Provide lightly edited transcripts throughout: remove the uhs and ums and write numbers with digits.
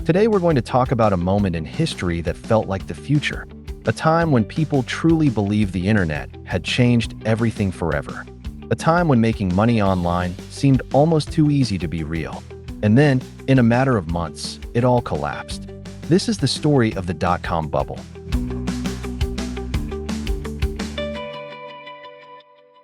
Today we're going to talk about a moment in history that felt like the future, a time when people truly believed the internet had changed everything forever, a time when making money online seemed almost too easy to be real. And then, in a matter of months, it all collapsed. This is the story of the dot-com bubble.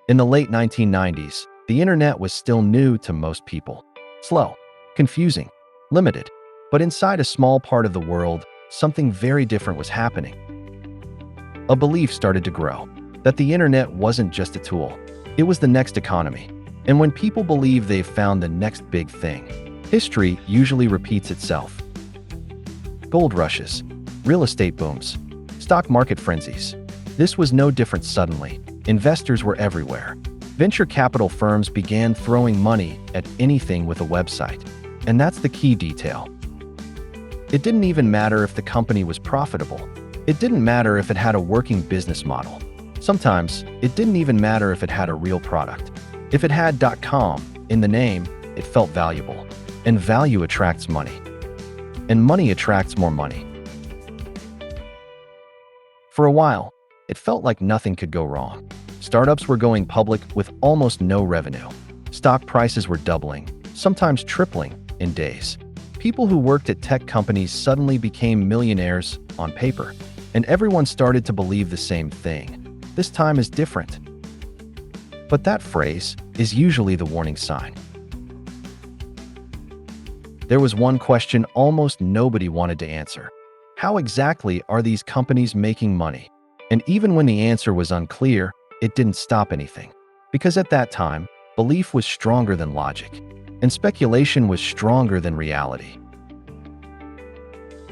In the late 1990s, the internet was still new to most people. Slow, confusing, limited. But inside a small part of the world, something very different was happening. A belief started to grow that the internet wasn't just a tool, it was the next economy. And when people believe they've found the next big thing, history usually repeats itself. Gold rushes, real estate booms, stock market frenzies. This was no different suddenly. Investors were everywhere. Venture capital firms began throwing money at anything with a website. And that's the key detail. It didn't even matter if the company was profitable. It didn't matter if it had a working business model. Sometimes, it didn't even matter if it had a real product. If it had .com in the name, it felt valuable. And value attracts money. And money attracts more money. For a while, it felt like nothing could go wrong. Startups were going public with almost no revenue. Stock prices were doubling, sometimes tripling, in days. People who worked at tech companies suddenly became millionaires on paper, and everyone started to believe the same thing. This time is different. But that phrase is usually the warning sign. There was one question almost nobody wanted to answer. How exactly are these companies making money? And even when the answer was unclear, it didn't stop anything. Because at that time, belief was stronger than logic, and speculation was stronger than reality.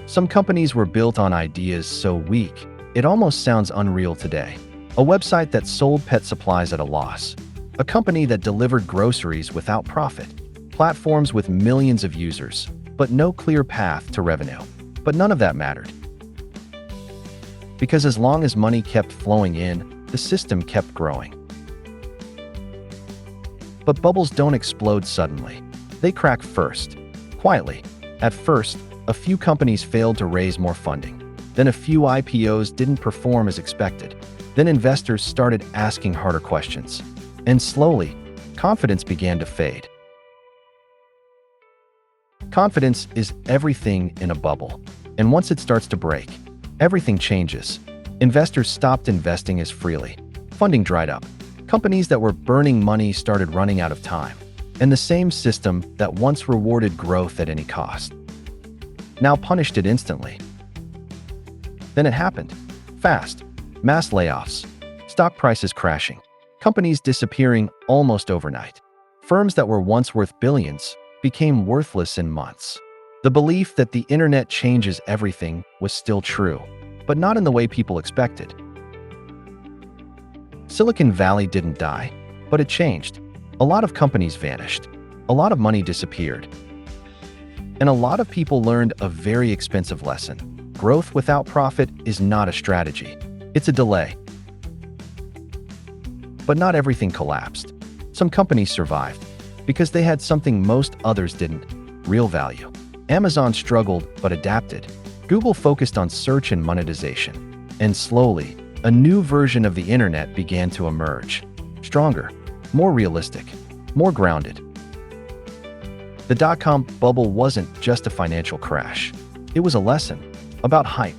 Some companies were built on ideas so weak, it almost sounds unreal today. A website that sold pet supplies at a loss. A company that delivered groceries without profit. Platforms with millions of users, but no clear path to revenue. But none of that mattered. Because as long as money kept flowing in, the system kept growing. But bubbles don't explode suddenly. They crack first, quietly. At first, a few companies failed to raise more funding. Then a few IPOs didn't perform as expected. Then investors started asking harder questions. And slowly, confidence began to fade. Confidence is everything in a bubble. And once it starts to break, everything changes. Investors stopped investing as freely. Funding dried up. Companies that were burning money started running out of time. And the same system that once rewarded growth at any cost now punished it instantly. Then it happened. Fast. Mass layoffs. Stock prices crashing. Companies disappearing almost overnight. Firms that were once worth billions became worthless in months. The belief that the internet changes everything was still true, but not in the way people expected. Silicon Valley didn't die, but it changed. A lot of companies vanished. A lot of money disappeared. And a lot of people learned a very expensive lesson. Growth without profit is not a strategy. It's a delay. But not everything collapsed. Some companies survived because they had something most others didn't: real value. Amazon struggled but adapted. Google focused on search and monetization. And slowly, a new version of the internet began to emerge. Stronger, more realistic, more grounded. The dot-com bubble wasn't just a financial crash. It was a lesson about hype,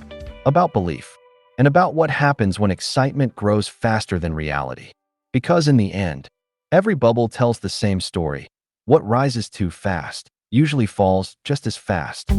about belief, and about what happens when excitement grows faster than reality. Because in the end, every bubble tells the same story. What rises too fast usually falls just as fast.